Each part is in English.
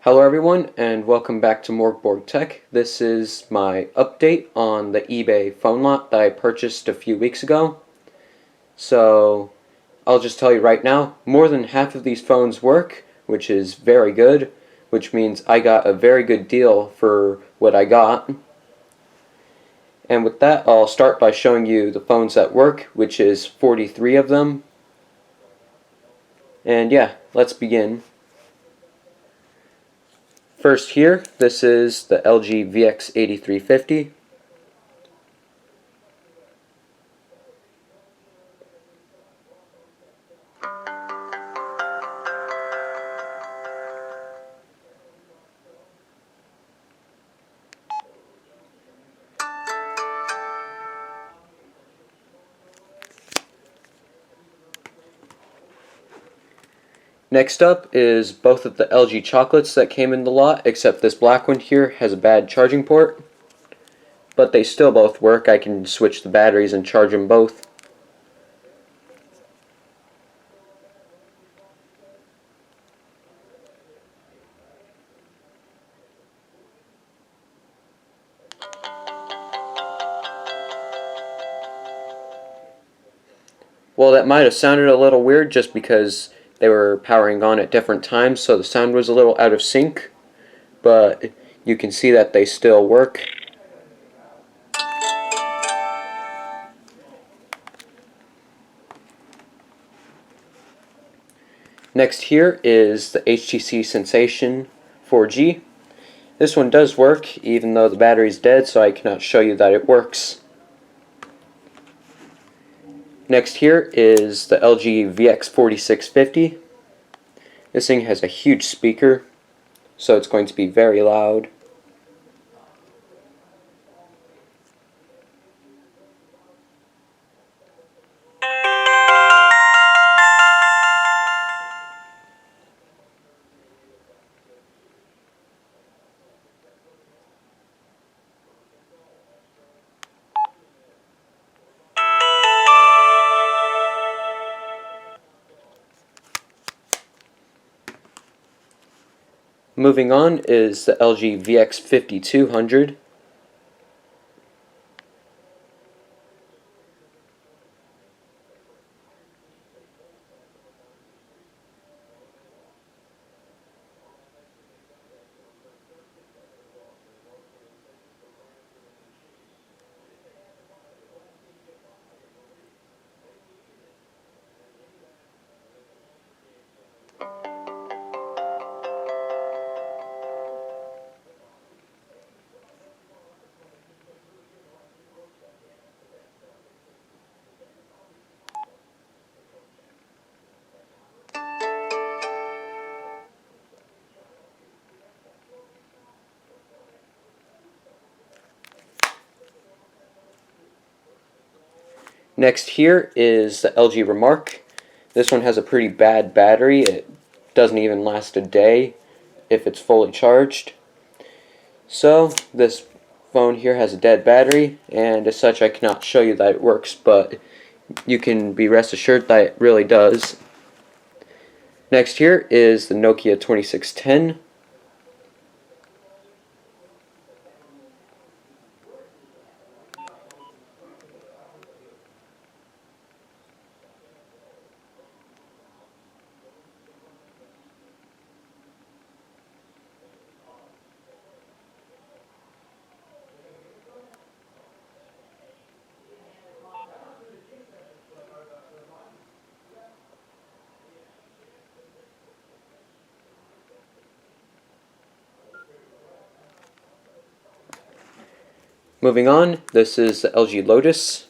Hello everyone and welcome back to MORGBORG Tech. This is my update on the eBay phone lot that I purchased a few weeks ago. So I'll just tell you right now, more than half of these phones work, which is very good, which means I got a very good deal for what I got. And with that, I'll start by showing you the phones that work, which is 43 of them. And yeah, let's begin. First here, this is the LG VX8350. Next up is both of the LG chocolates that came in the lot, except this black one here has a bad charging port. But they still both work. I can switch the batteries and charge them both. Well, that might have sounded a little weird just because they were powering on at different times, so the sound was a little out of sync, but you can see that they still work. Next here is the HTC Sensation 4G. This one does work, even though the battery's dead, so I cannot show you that it works. Next here is the LG VX4650. This thing has a huge speaker, so it's going to be very loud. Moving on is the LG VX5200. Next here is the LG Remark. This one has a pretty bad battery. It doesn't even last a day if it's fully charged. So this phone here has a dead battery, and as such I cannot show you that it works, but you can be rest assured that it really does. Next here is the Nokia 2610. Moving on, this is the LG Lotus.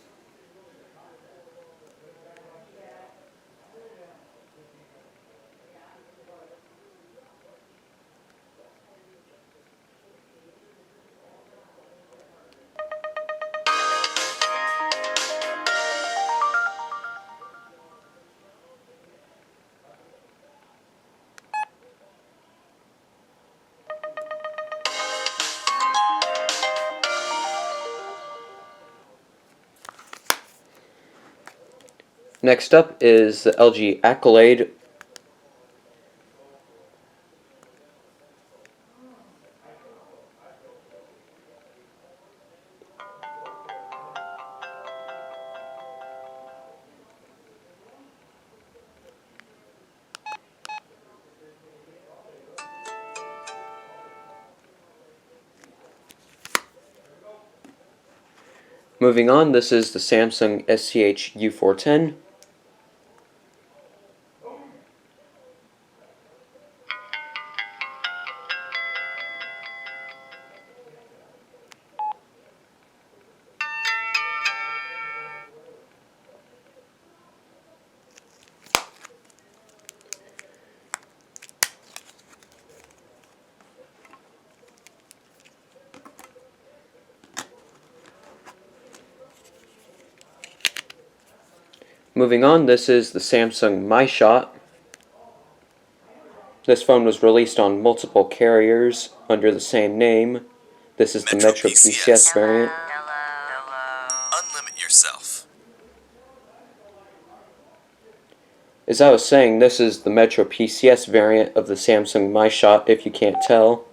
Next up is the LG Accolade. Moving on, this is the Samsung SCH U410. Moving on, this is the Samsung MyShot. This phone was released on multiple carriers under the same name. This is the Metro PCS variant. Unlimit yourself. As I was saying, this is the Metro PCS variant of the Samsung MyShot, if you can't tell.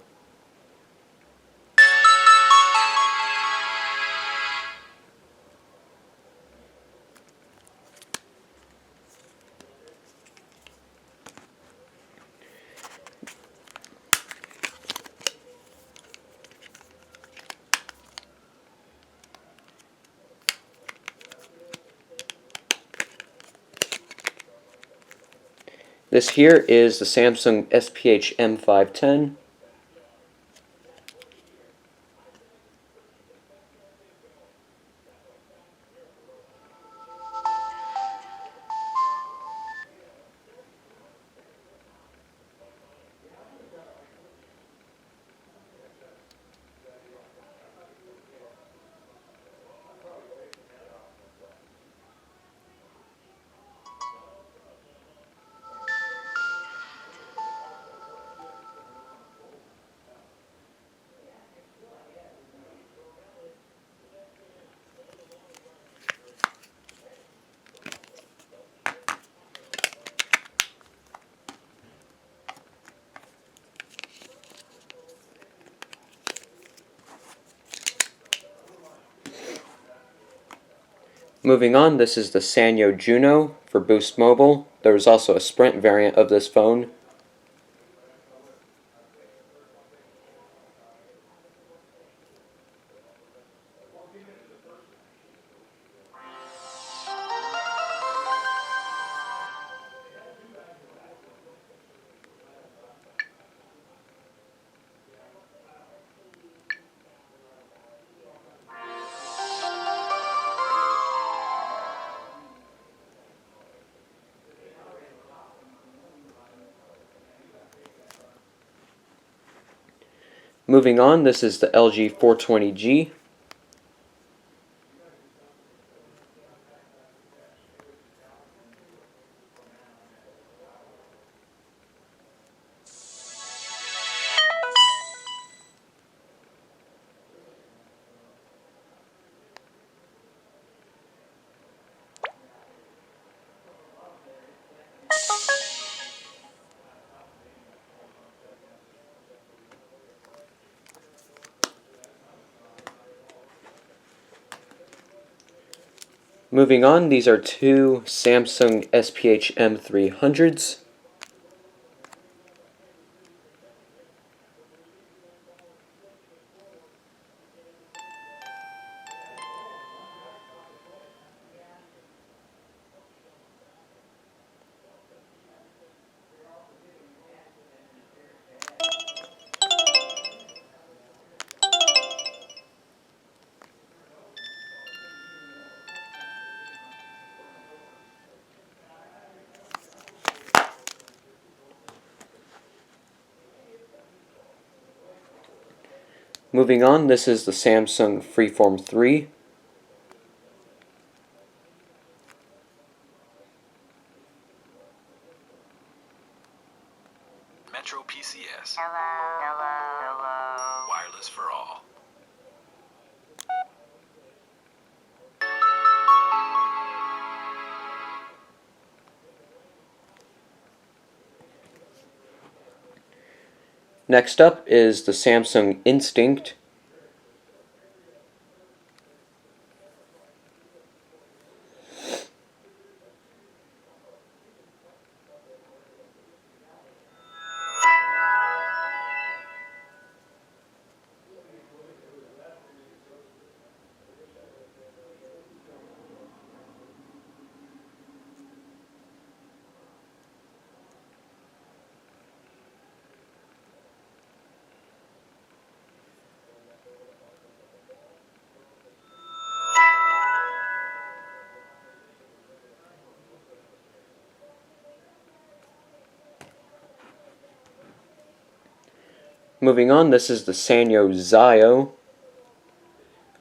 This here is the Samsung SPH M510. Moving on, this is the Sanyo Juno for Boost Mobile. There was also a Sprint variant of this phone. Moving on, this is the LG 420G. Moving on, these are two Samsung SPH M300s. Moving on, this is the Samsung Freeform 3. Metro PCS. Hello. Wireless for all. Next up is the Samsung Instinct. Moving on, this is the Sanyo Zio.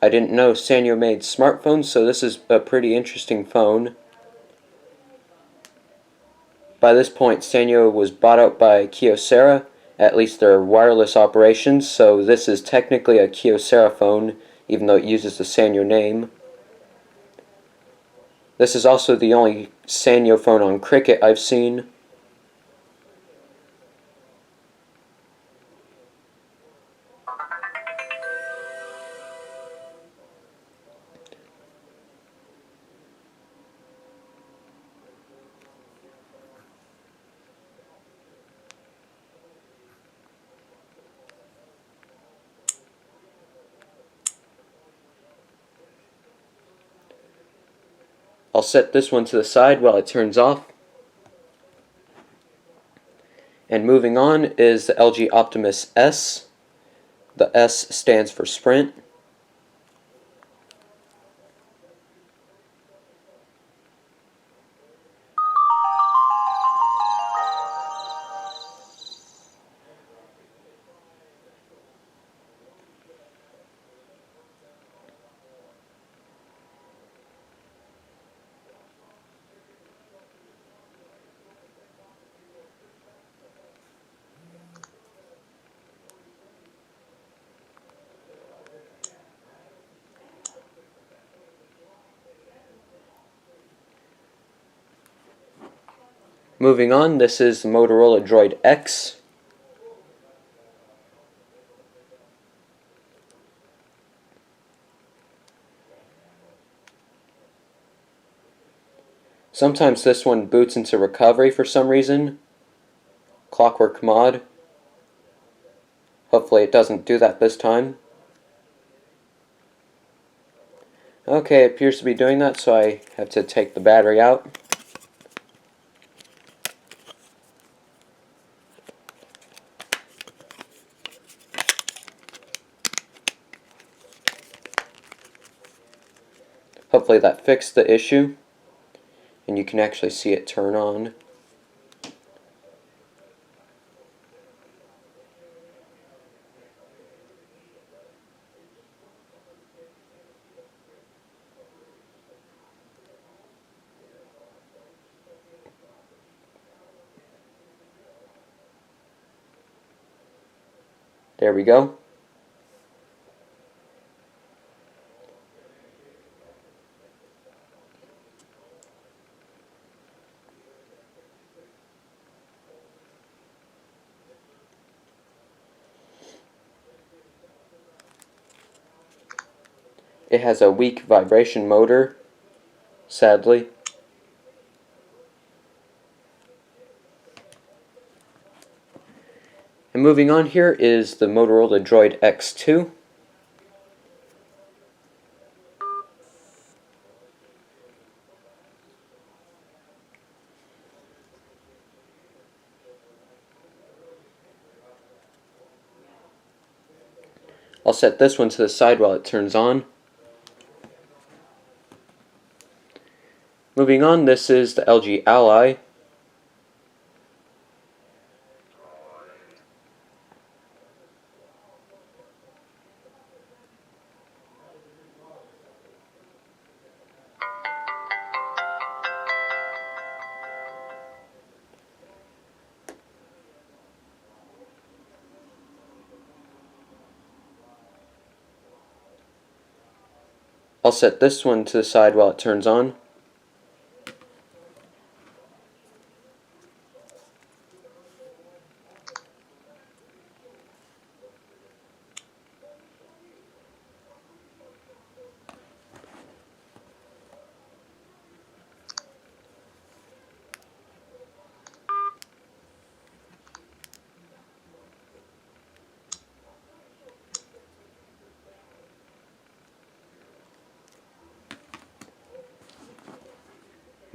I didn't know Sanyo made smartphones, so this is a pretty interesting phone. By this point, Sanyo was bought out by Kyocera, at least their wireless operations, so this is technically a Kyocera phone, even though it uses the Sanyo name. This is also the only Sanyo phone on Cricket I've seen. I'll set this one to the side while it turns off. And moving on is the LG Optimus S. The S stands for Sprint. Moving on, this is the Motorola Droid X. Sometimes this one boots into recovery for some reason. Clockwork mod. Hopefully it doesn't do that this time. Okay, it appears to be doing that, so I have to take the battery out. Hopefully that fixed the issue, and you can actually see it turn on. There we go. It has a weak vibration motor, sadly. And moving on, here is the Motorola Droid X2. I'll set this one to the side while it turns on. Moving on, this is the LG Ally. I'll set this one to the side while it turns on.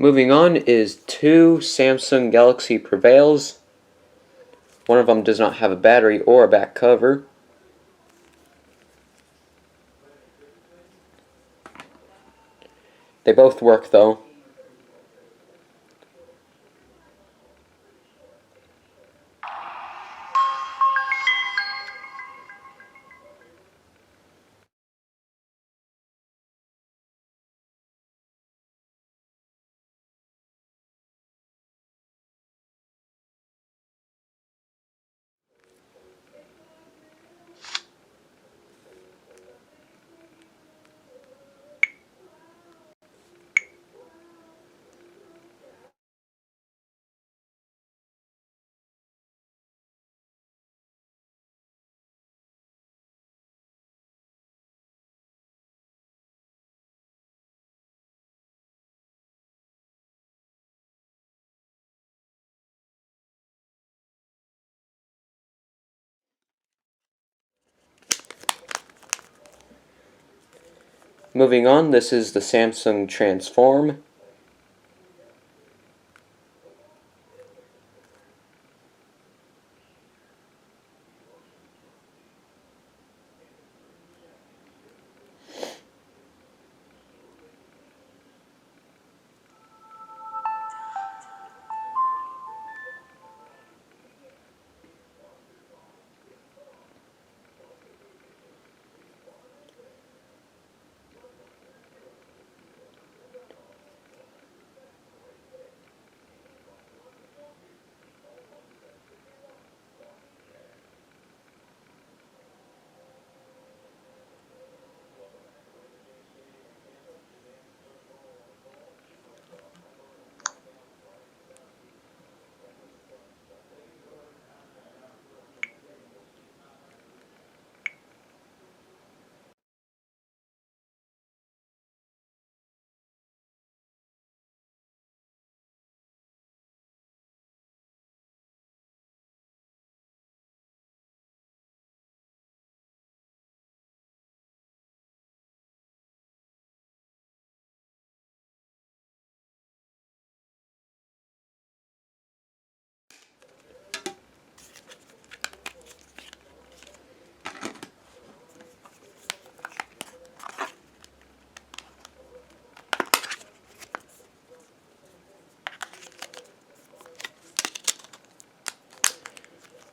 Moving on is two Samsung Galaxy Prevails. One of them does not have a battery or a back cover. They both work though. Moving on, this is the Samsung Transform.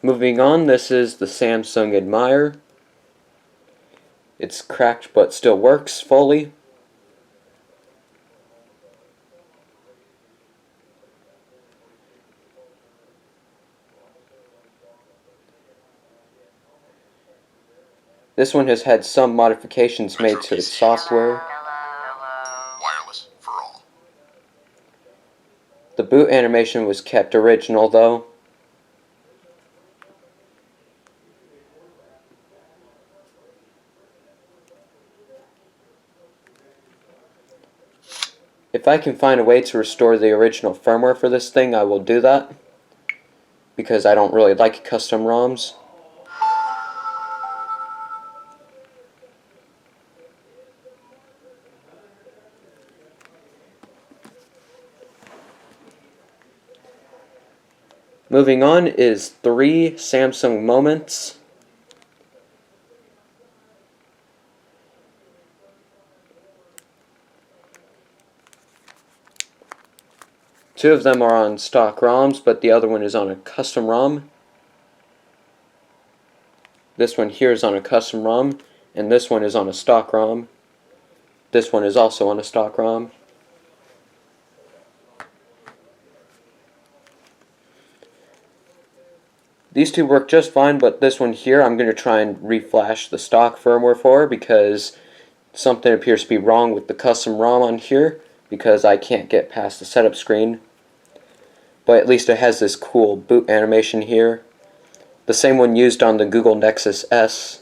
Moving on, this is the Samsung Admire. It's cracked but still works fully. This one has had some modifications made to its software. Wireless for all. The boot animation was kept original though. If I can find a way to restore the original firmware for this thing, I will do that, because I don't really like custom ROMs. Moving on is 3 Samsung Moments. Two of them are on stock ROMs, but the other one is on a custom ROM. This one here is on a custom ROM, and this one is on a stock ROM. This one is also on a stock ROM. These two work just fine, but this one here I'm going to try and reflash the stock firmware for, because something appears to be wrong with the custom ROM on here, because I can't get past the setup screen. But at least it has this cool boot animation here. The same one used on the Google Nexus S.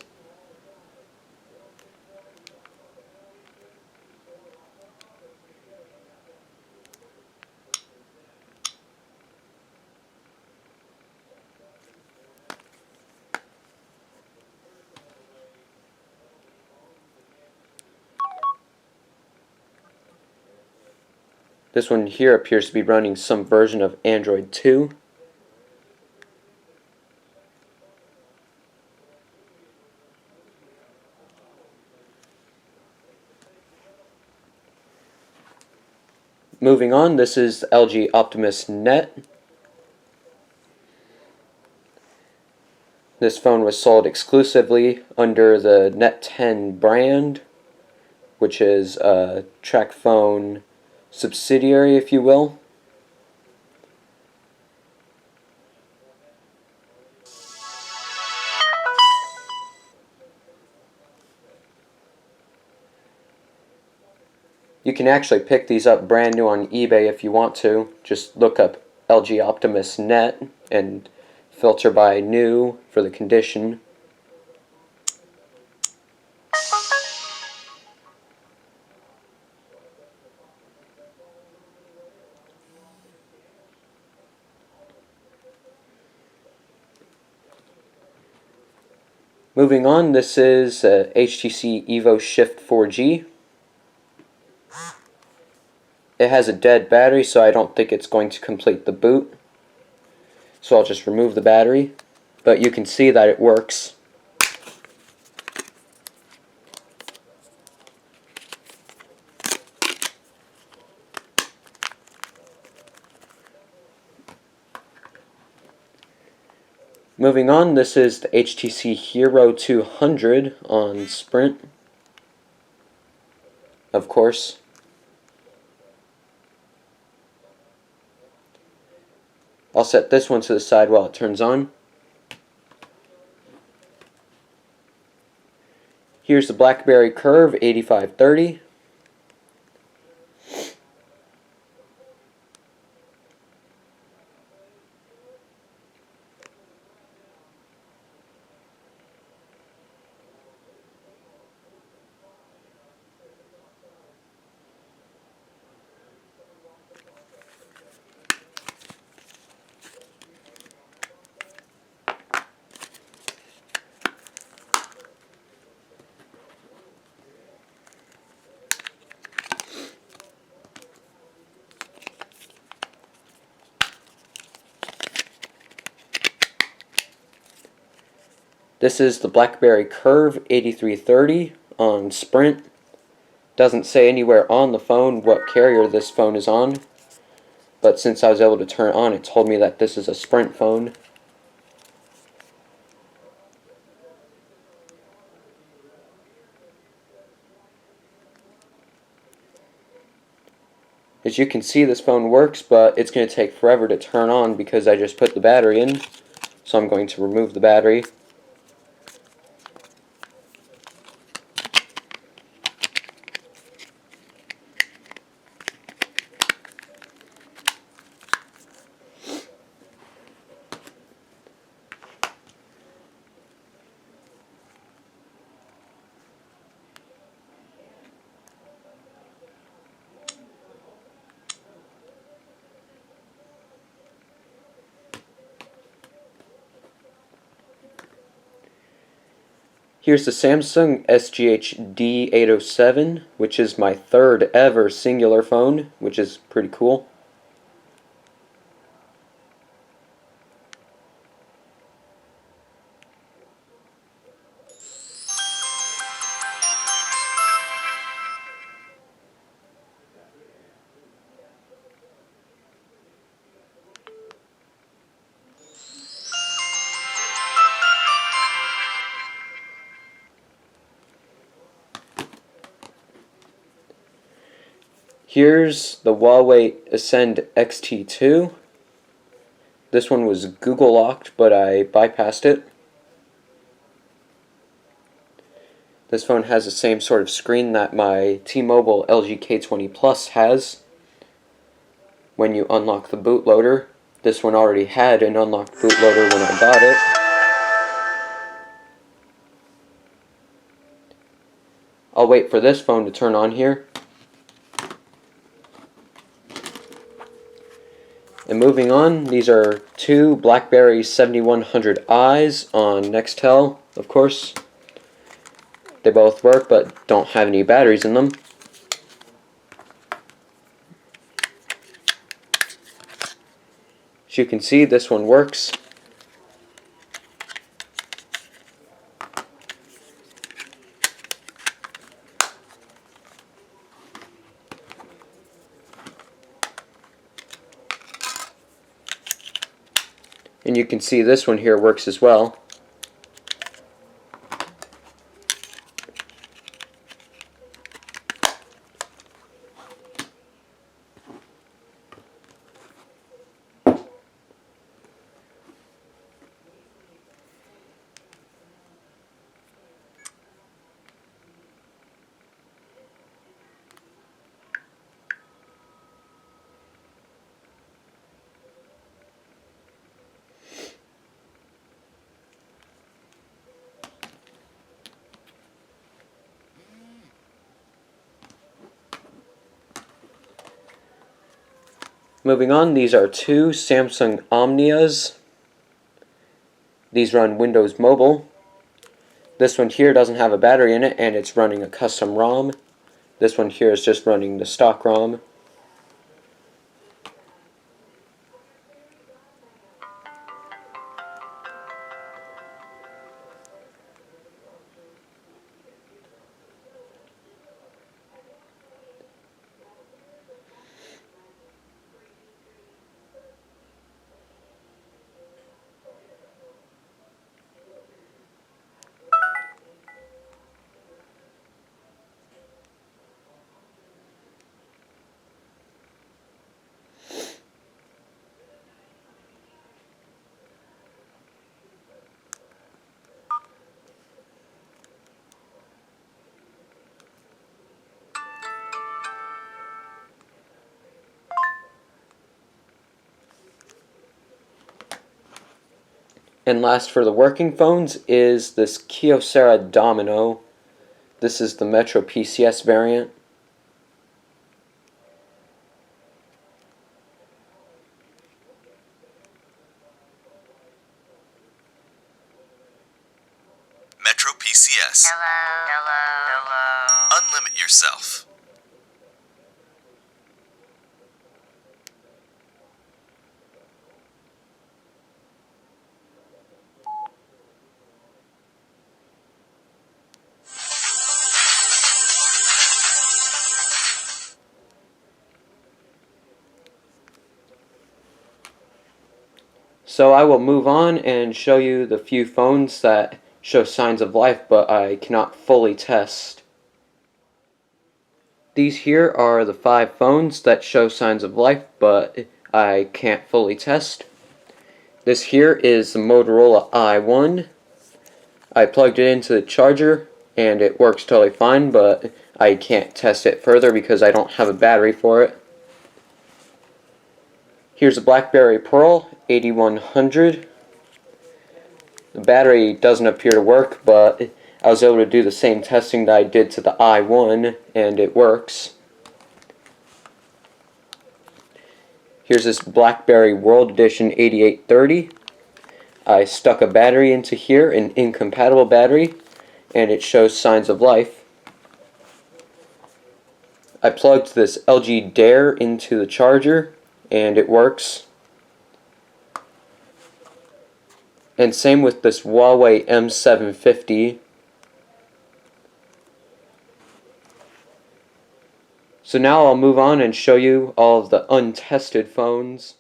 This one here appears to be running some version of Android 2. Moving on, this is LG Optimus Net. This phone was sold exclusively under the Net 10 brand, which is a TracFone subsidiary, if you will. You can actually pick these up brand new on eBay if you want to. Just look up LG Optimus Net and filter by new for the condition. Moving on, this is HTC Evo Shift 4G. It has a dead battery, so I don't think it's going to complete the boot. So I'll just remove the battery. But you can see that it works. Moving on, this is the HTC Hero 200 on Sprint, of course. I'll set this one to the side while it turns on. Here's the BlackBerry Curve 8530. This is the BlackBerry Curve 8330 on Sprint. Doesn't say anywhere on the phone what carrier this phone is on, but since I was able to turn it on, it told me that this is a Sprint phone. As you can see, this phone works, but it's going to take forever to turn on because I just put the battery in. So I'm going to remove the battery. Here's the Samsung SGH D807, which is my third ever singular phone, which is pretty cool. Here's the Huawei Ascend XT2. This one was Google locked, but I bypassed it. This phone has the same sort of screen that my T-Mobile LG K20 Plus has. When you unlock the bootloader, this one already had an unlocked bootloader when I got it. I'll wait for this phone to turn on here. And moving on, these are two BlackBerry 7100i's on Nextel, of course. They both work, but don't have any batteries in them. As you can see, this one works. And you can see this one here works as well. Moving on, these are two Samsung Omnias. These run Windows Mobile. This one here doesn't have a battery in it, and it's running a custom ROM. This one here is just running the stock ROM. And last for the working phones is this Kyocera Domino. This is the Metro PCS variant. Metro PCS. Hello. Unlimit yourself. So I will move on and show you the few phones that show signs of life but I cannot fully test. These here are the 5 phones that show signs of life but I can't fully test. This here is the Motorola i1. I plugged it into the charger and it works totally fine, but I can't test it further because I don't have a battery for it. Here's a BlackBerry Pearl 8100. The battery doesn't appear to work, but I was able to do the same testing that I did to the i1 and it works. Here's this BlackBerry World Edition 8830. I stuck a battery into here, an incompatible battery, and it shows signs of life. I plugged this LG Dare into the charger and it works. And same with this Huawei M750. So now I'll move on and show you all of the untested phones.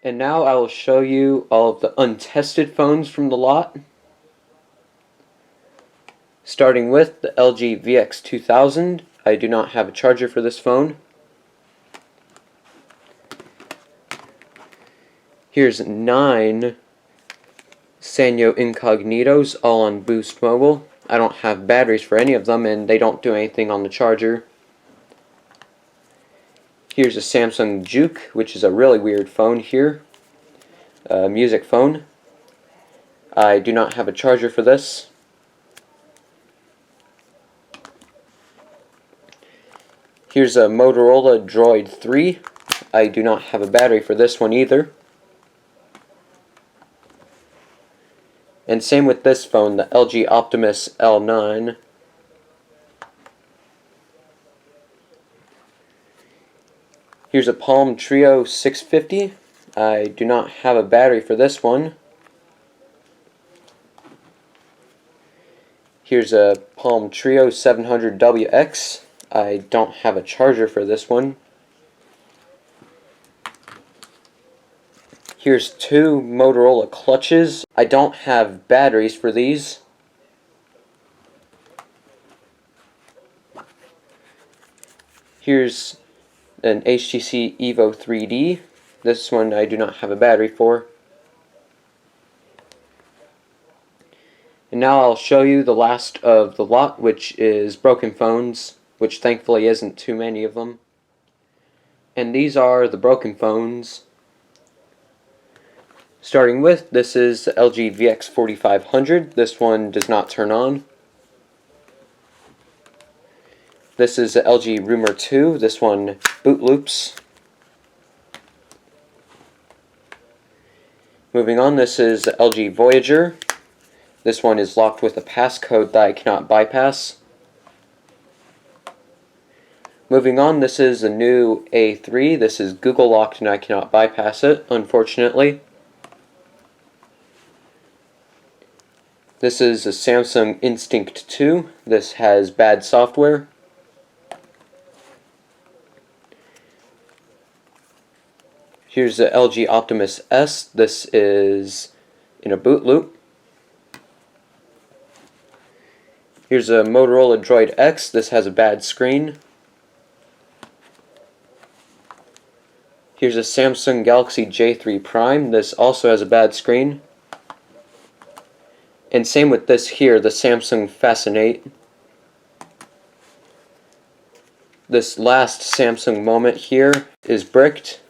And now I will show you all of the untested phones from the lot. Starting with the LG VX2000. I do not have a charger for this phone. Here's 9 Sanyo Incognitos, all on Boost Mobile. I don't have batteries for any of them and they don't do anything on the charger. Here's a Samsung Juke, which is a really weird phone here. A music phone. I do not have a charger for this. Here's a Motorola Droid 3. I do not have a battery for this one either. And same with this phone, the LG Optimus L9. Here's a Palm Trio 650. I do not have a battery for this one. Here's a Palm Trio 700WX. I don't have a charger for this one. Here's 2 Motorola clutches. I don't have batteries for these. Here's an HTC Evo 3D. This one I do not have a battery for. And now I'll show you the last of the lot, which is broken phones, which thankfully isn't too many of them. And these are the broken phones. Starting with, this is the LG VX4500. This one does not turn on. This is the LG Rumor 2. This one boot loops. Moving on, this is the LG Voyager. This one is locked with a passcode that I cannot bypass. Moving on, this is a new A3. This is Google locked and I cannot bypass it, unfortunately. This is a Samsung Instinct 2. This has bad software. Here's the LG Optimus S. This is in a boot loop. Here's a Motorola Droid X. This has a bad screen. Here's a Samsung Galaxy J3 Prime. This also has a bad screen. And same with this here, the Samsung Fascinate. This last Samsung moment here is bricked.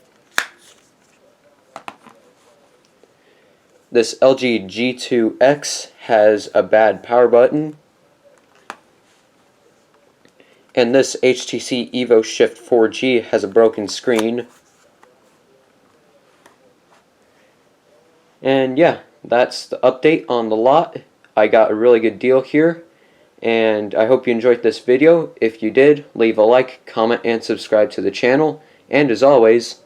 This LG G2X has a bad power button. And this HTC Evo Shift 4G has a broken screen. And yeah, that's the update on the lot. I got a really good deal here. And I hope you enjoyed this video. If you did, leave a like, comment, and subscribe to the channel. And as always,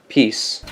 peace.